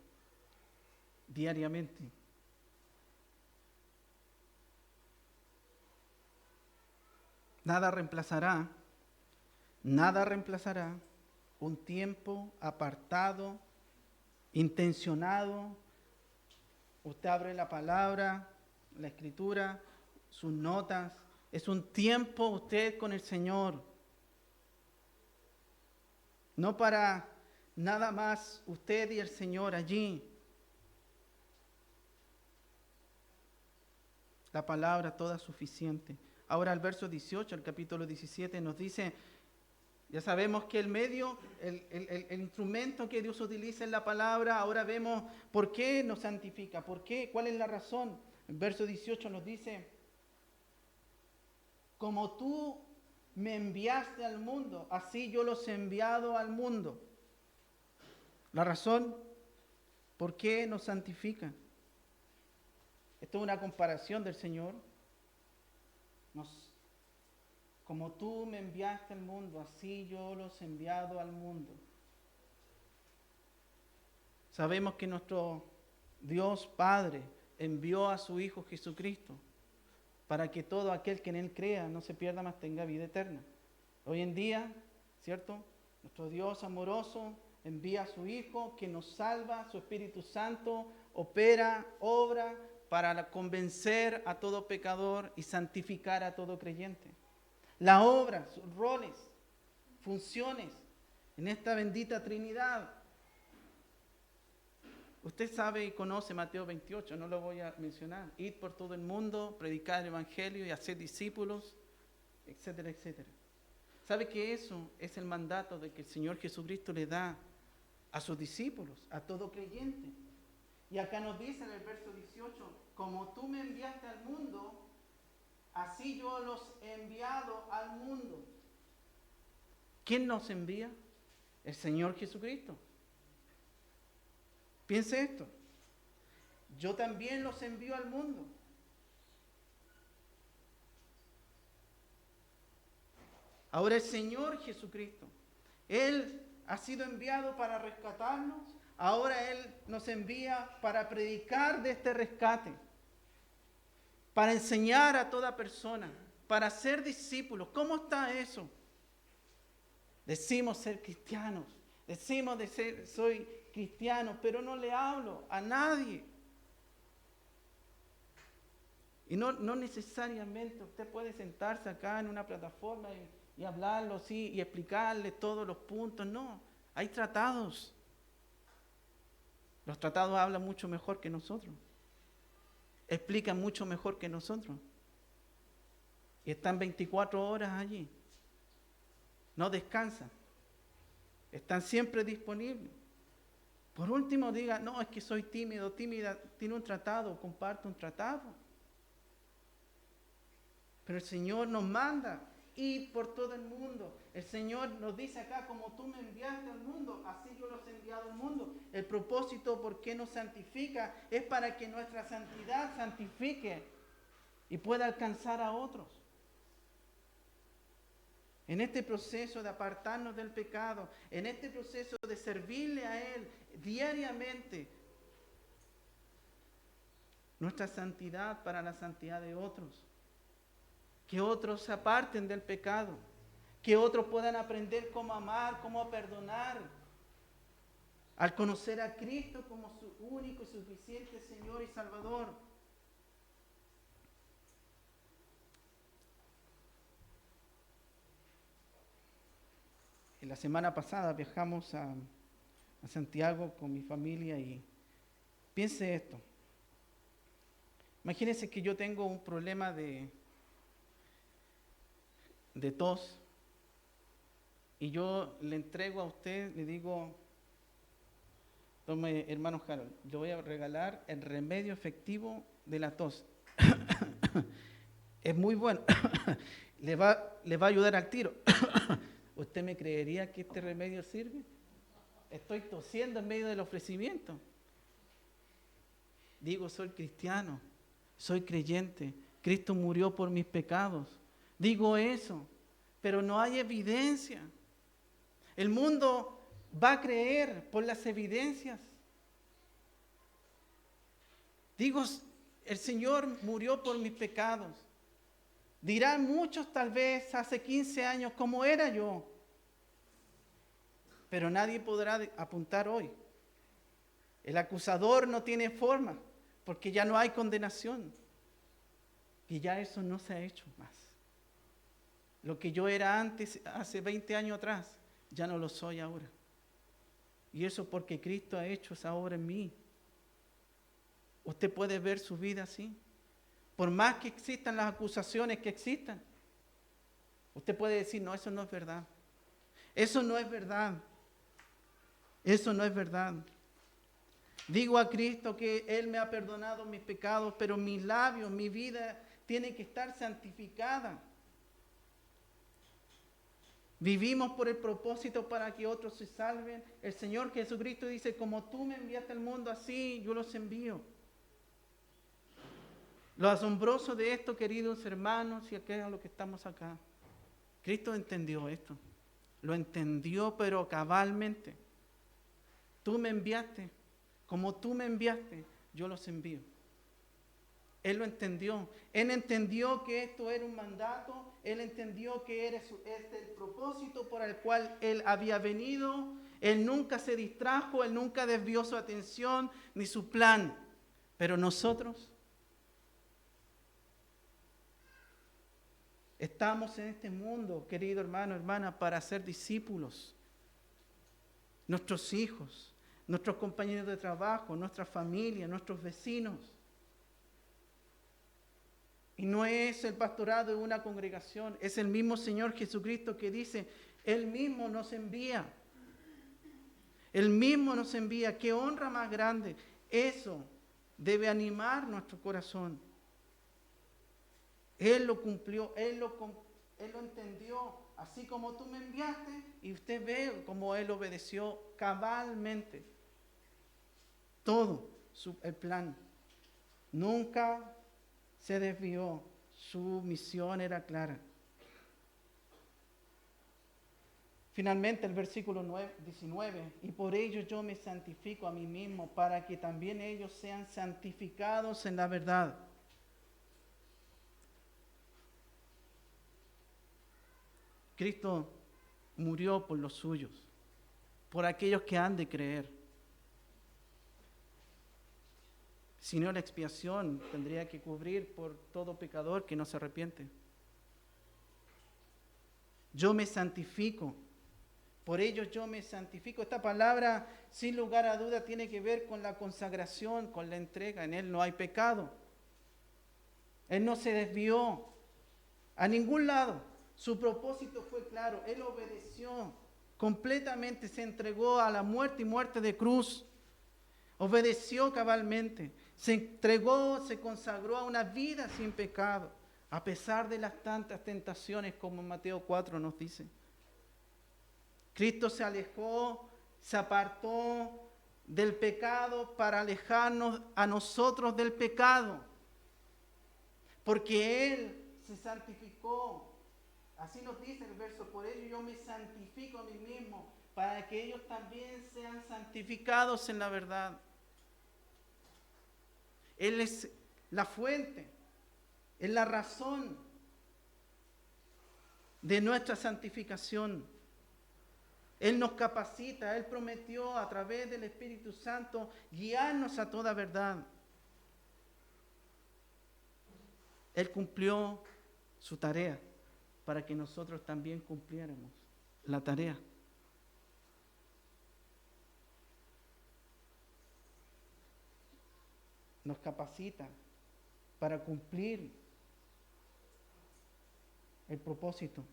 Nada reemplazará un tiempo apartado, intencionado. Usted abre la palabra, la Escritura, sus notas. Es un tiempo usted con el Señor. No para nada más usted y el Señor allí. La palabra toda suficiente. Ahora el verso 18, el capítulo 17 nos dice, ya sabemos que el medio, el instrumento que Dios utiliza en la palabra, ahora vemos por qué nos santifica, por qué, cuál es la razón. El verso 18 nos dice, como tú me enviaste al mundo, así yo los he enviado al mundo. La razón, ¿por qué nos santifica? Esto es una comparación del Señor. Como tú me enviaste al mundo, así yo los he enviado al mundo. Sabemos que nuestro Dios Padre envió a su Hijo Jesucristo para que todo aquel que en Él crea no se pierda, mas tenga vida eterna. Hoy en día, ¿cierto? Nuestro Dios amoroso envía a su Hijo que nos salva, su Espíritu Santo obra para convencer a todo pecador y santificar a todo creyente. La obra, sus roles, funciones en esta bendita Trinidad. Usted sabe y conoce Mateo 28, no lo voy a mencionar. Id por todo el mundo, predicar el Evangelio y hacer discípulos, etcétera, etcétera. ¿Sabe que eso es el mandato de que el Señor Jesucristo le da a sus discípulos, a todo creyente? Y acá nos dice en el verso 18, como tú me enviaste al mundo, así yo los he enviado al mundo. ¿Quién nos envía? El Señor Jesucristo. Piense esto. Yo también los envío al mundo. Ahora el Señor Jesucristo, Él ha sido enviado para rescatarnos. Ahora Él nos envía para predicar de este rescate, para enseñar a toda persona, para ser discípulos. ¿Cómo está eso? Decimos ser cristianos, decimos soy cristiano, pero no le hablo a nadie. Y no necesariamente usted puede sentarse acá en una plataforma y hablarlo, sí, y explicarle todos los puntos. No, hay tratados. Los tratados hablan mucho mejor que nosotros. Explican mucho mejor que nosotros. Y están 24 horas allí. No descansan. Están siempre disponibles. Por último diga, no, es que soy tímido, tímida, tiene un tratado, comparte un tratado. Pero el Señor nos manda ir por todo el mundo. El Señor nos dice acá, como tú me enviaste al mundo, así yo los he enviado al mundo. El propósito por qué nos santifica es para que nuestra santidad santifique y pueda alcanzar a otros. En este proceso de apartarnos del pecado, en este proceso de servirle a Él diariamente, nuestra santidad para la santidad de otros. Que otros se aparten del pecado, que otros puedan aprender cómo amar, cómo perdonar, al conocer a Cristo como su único y suficiente Señor y Salvador. En la semana pasada viajamos a Santiago con mi familia y piense esto. Imagínense que yo tengo un problema de tos y yo le entrego a usted, le digo, tome, hermano Harold, le voy a regalar el remedio efectivo de la tos. Es muy bueno. le va a ayudar al tiro. ¿Usted me creería que este remedio sirve? Estoy tosiendo en medio del ofrecimiento. Digo, soy cristiano, soy creyente, Cristo murió por mis pecados. Digo eso, pero no hay evidencia. El mundo va a creer por las evidencias. Digo, el Señor murió por mis pecados. Dirán muchos tal vez hace 15 años cómo era yo. Pero nadie podrá apuntar hoy. El acusador no tiene forma porque ya no hay condenación. Y ya eso no se ha hecho más. Lo que yo era antes, hace 20 años atrás, ya no lo soy ahora. Y eso porque Cristo ha hecho esa obra en mí. Usted puede ver su vida así. Por más que existan las acusaciones que existan, usted puede decir, no, eso no es verdad. Eso no es verdad. Eso no es verdad. Digo a Cristo que Él me ha perdonado mis pecados, pero mis labios, mi vida tiene que estar santificada. Vivimos por el propósito para que otros se salven. El Señor Jesucristo dice, como tú me enviaste al mundo, así yo los envío. Lo asombroso de esto, queridos hermanos, y aquellos a los que estamos acá, Cristo entendió esto. Lo entendió, pero cabalmente. Tú me enviaste, como tú me enviaste, yo los envío. Él lo entendió. Él entendió que esto era un mandato. Él entendió que era el propósito por el cual Él había venido. Él nunca se distrajo, Él nunca desvió su atención ni su plan. Pero nosotros estamos en este mundo, querido hermano, hermana, para ser discípulos. Nuestros hijos, nuestros compañeros de trabajo, nuestra familia, nuestros vecinos. Y no es el pastorado de una congregación, es el mismo Señor Jesucristo que dice, Él mismo nos envía. Él mismo nos envía. ¿Qué honra más grande? Eso debe animar nuestro corazón. Él lo cumplió, Él lo entendió, así como tú me enviaste, y usted ve cómo Él obedeció cabalmente todo el plan. Nunca se desvió, su misión era clara. Finalmente el versículo 19, y por ello yo me santifico a mí mismo, para que también ellos sean santificados en la verdad. Cristo murió por los suyos, por aquellos que han de creer. Si no, la expiación tendría que cubrir por todo pecador que no se arrepiente. Yo me santifico. Por ello yo me santifico. Esta palabra, sin lugar a duda, tiene que ver con la consagración, con la entrega. En Él no hay pecado. Él no se desvió a ningún lado. Su propósito fue claro. Él obedeció completamente, se entregó a la muerte y muerte de cruz. Obedeció cabalmente. Se entregó, se consagró a una vida sin pecado, a pesar de las tantas tentaciones, como Mateo 4 nos dice. Cristo se alejó, se apartó del pecado para alejarnos a nosotros del pecado. Porque Él se santificó. Así nos dice el verso, por ello yo me santifico a mí mismo, para que ellos también sean santificados en la verdad. Él es la fuente, es la razón de nuestra santificación. Él nos capacita, Él prometió a través del Espíritu Santo guiarnos a toda verdad. Él cumplió su tarea para que nosotros también cumpliéramos la tarea. Nos capacita para cumplir el propósito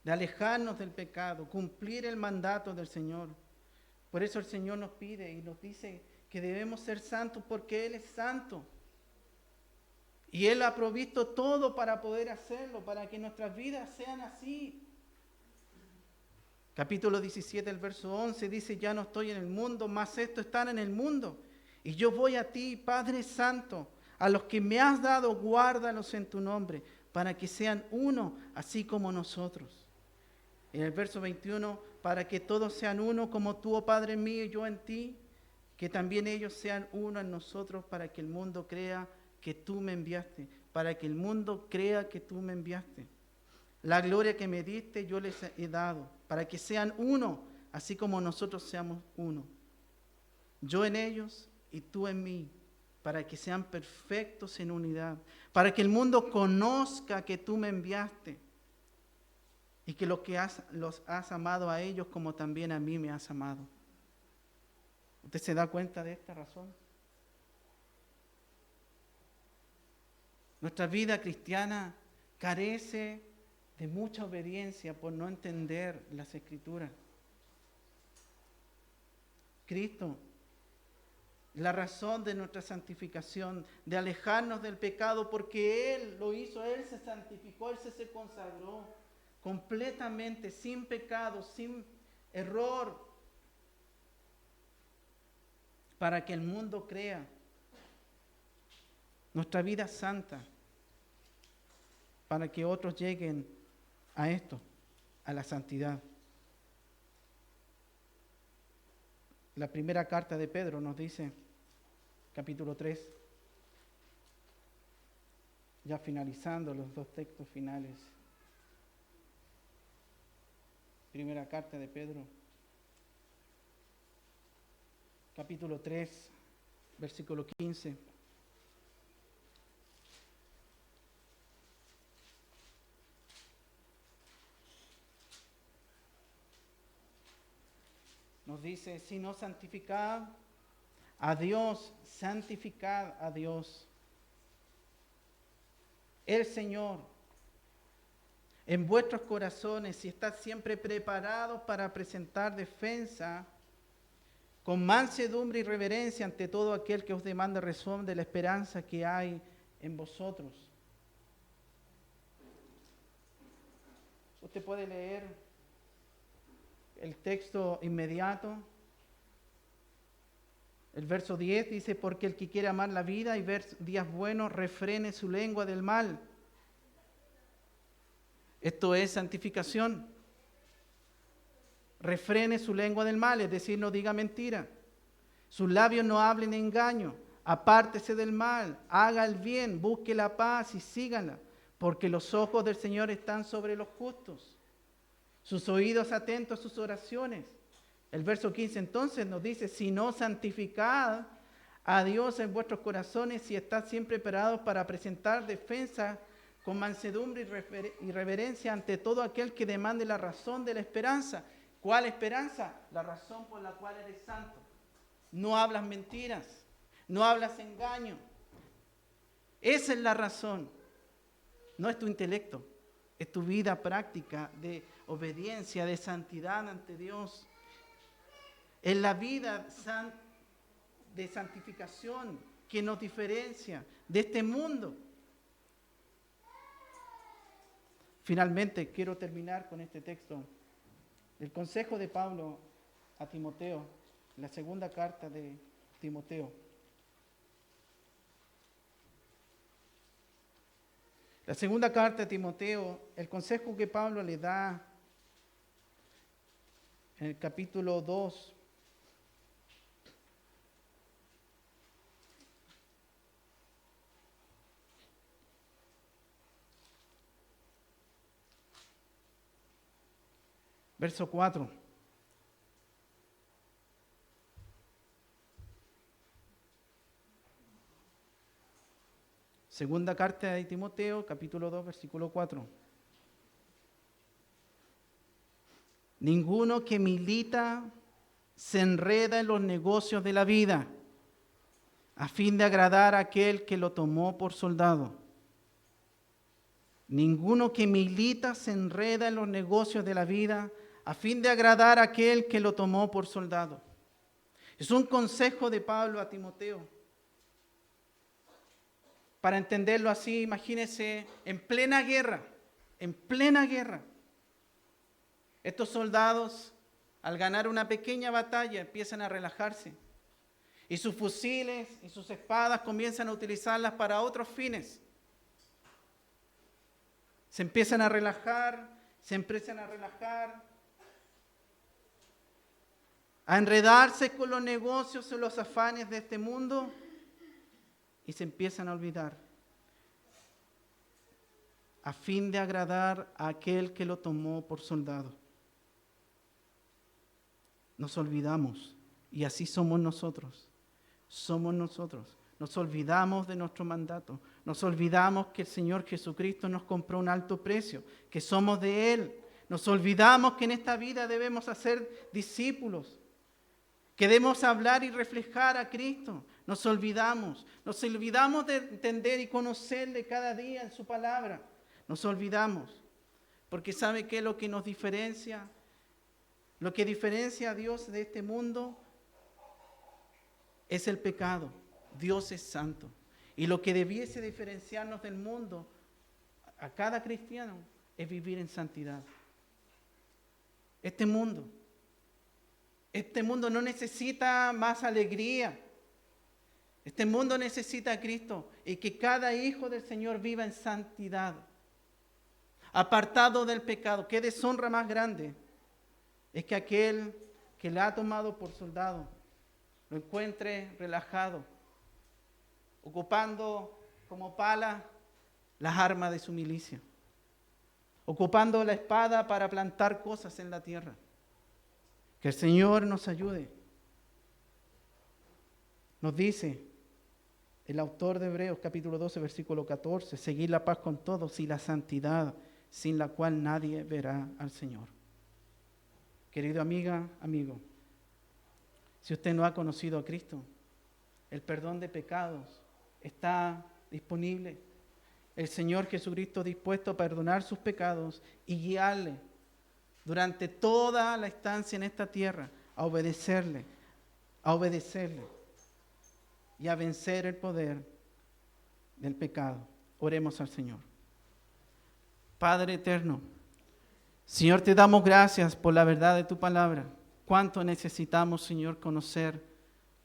de alejarnos del pecado, cumplir el mandato del Señor. Por eso el Señor nos pide y nos dice que debemos ser santos porque Él es santo. Y Él ha provisto todo para poder hacerlo, para que nuestras vidas sean así. Capítulo 17, el verso 11 dice, ya no estoy en el mundo, mas estos están en el mundo. Y yo voy a ti, Padre Santo, a los que me has dado, guárdalos en tu nombre, para que sean uno, así como nosotros. En el verso 21, para que todos sean uno, como tú, oh Padre mío, y yo en ti, que también ellos sean uno en nosotros, para que el mundo crea que tú me enviaste, para que el mundo crea que tú me enviaste. La gloria que me diste yo les he dado, para que sean uno, así como nosotros seamos uno. Yo en ellos y tú en mí, para que sean perfectos en unidad, para que el mundo conozca que tú me enviaste y que los has amado a ellos como también a mí me has amado. ¿Usted se da cuenta de esta razón? Nuestra vida cristiana carece de mucha obediencia por no entender las Escrituras. Cristo, la razón de nuestra santificación, de alejarnos del pecado, porque Él lo hizo, Él se santificó, Él se consagró completamente, sin pecado, sin error, para que el mundo crea nuestra vida santa, para que otros lleguen a esto, a la santidad. La primera carta de Pedro nos dice, capítulo 3, ya finalizando los dos textos finales. Primera carta de Pedro, capítulo 3, versículo 15. Nos dice, si no santificad a Dios, santificad a Dios. El Señor en vuestros corazones y estad siempre preparados para presentar defensa con mansedumbre y reverencia ante todo aquel que os demanda razón de la esperanza que hay en vosotros. Usted puede leer el texto inmediato. El verso 10 dice, porque el que quiere amar la vida y ver días buenos, refrene su lengua del mal. Esto es santificación. Refrene su lengua del mal, es decir, no diga mentira. Sus labios no hablen engaño. Apártese del mal, haga el bien, busque la paz y sígala, porque los ojos del Señor están sobre los justos, sus oídos atentos a sus oraciones. El verso 15 entonces nos dice, si no, santificad a Dios en vuestros corazones y estad siempre preparados para presentar defensa con mansedumbre y reverencia ante todo aquel que demande la razón de la esperanza. ¿Cuál esperanza? La razón por la cual eres santo. No hablas mentiras, no hablas engaño. Esa es la razón. No es tu intelecto, es tu vida práctica de obediencia, de santidad ante Dios. Es la vida de santificación que nos diferencia de este mundo. Finalmente, quiero terminar con este texto. El consejo de Pablo a Timoteo, la segunda carta de Timoteo. La segunda carta de Timoteo, el consejo que Pablo le da en el capítulo 2, verso 4. Segunda carta de Timoteo, capítulo 2, versículo 4. Ninguno que milita se enreda en los negocios de la vida, a fin de agradar a aquel que lo tomó por soldado. Ninguno que milita se enreda en los negocios de la vida, a fin de agradar a aquel que lo tomó por soldado. Es un consejo de Pablo a Timoteo. Para entenderlo así, imagínese en plena guerra. Estos soldados, al ganar una pequeña batalla, empiezan a relajarse. Y sus fusiles y sus espadas comienzan a utilizarlas para otros fines. Se empiezan a relajar, a enredarse con los negocios o los afanes de este mundo y se empiezan a olvidar, a fin de agradar a aquel que lo tomó por soldado. Nos olvidamos, y así somos nosotros. Nos olvidamos de nuestro mandato. Nos olvidamos que el Señor Jesucristo nos compró un alto precio, que somos de Él. Nos olvidamos que en esta vida debemos hacer discípulos, que debemos hablar y reflejar a Cristo. Nos olvidamos de entender y conocerle cada día en su palabra. Nos olvidamos, porque ¿sabe qué es lo que nos diferencia? Lo que diferencia a Dios de este mundo es el pecado. Dios es santo. Y lo que debiese diferenciarnos del mundo, a cada cristiano, es vivir en santidad. Este mundo no necesita más alegría. Este mundo necesita a Cristo y que cada hijo del Señor viva en santidad, apartado del pecado. ¿Qué deshonra más grande? Es que aquel que le ha tomado por soldado lo encuentre relajado, ocupando como pala las armas de su milicia, ocupando la espada para plantar cosas en la tierra. Que el Señor nos ayude. Nos dice el autor de Hebreos capítulo 12, versículo 14, seguir la paz con todos y la santidad, sin la cual nadie verá al Señor. Querido amiga, amigo, si usted no ha conocido a Cristo, el perdón de pecados está disponible. El Señor Jesucristo dispuesto a perdonar sus pecados y guiarle durante toda la estancia en esta tierra a obedecerle y a vencer el poder del pecado. Oremos al Señor. Padre eterno, Señor, te damos gracias por la verdad de tu palabra. Cuánto necesitamos, Señor, conocer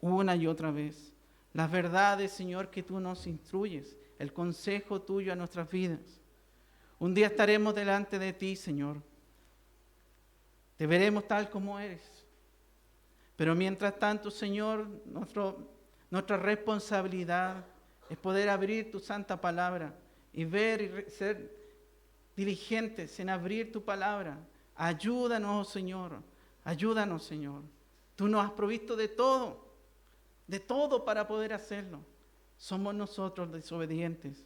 una y otra vez las verdades, Señor, que tú nos instruyes, el consejo tuyo a nuestras vidas. Un día estaremos delante de ti, Señor. Te veremos tal como eres. Pero mientras tanto, Señor, nuestra responsabilidad es poder abrir tu santa palabra y ver y ser diligentes en abrir tu palabra. Ayúdanos, Señor. Ayúdanos, Señor. Tú nos has provisto de todo para poder hacerlo. Somos nosotros desobedientes.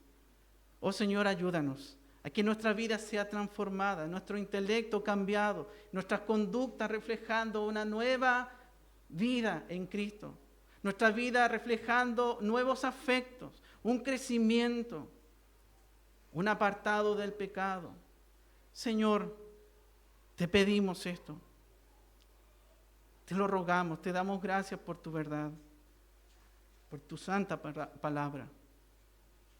Oh Señor, ayúdanos a que nuestra vida sea transformada, nuestro intelecto cambiado, nuestras conductas reflejando una nueva vida en Cristo, nuestra vida reflejando nuevos afectos, un crecimiento, un apartado del pecado. Señor, te pedimos esto, te lo rogamos, te damos gracias por tu verdad, por tu santa palabra.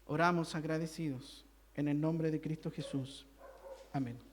Oramos agradecidos en el nombre de Cristo Jesús. Amén.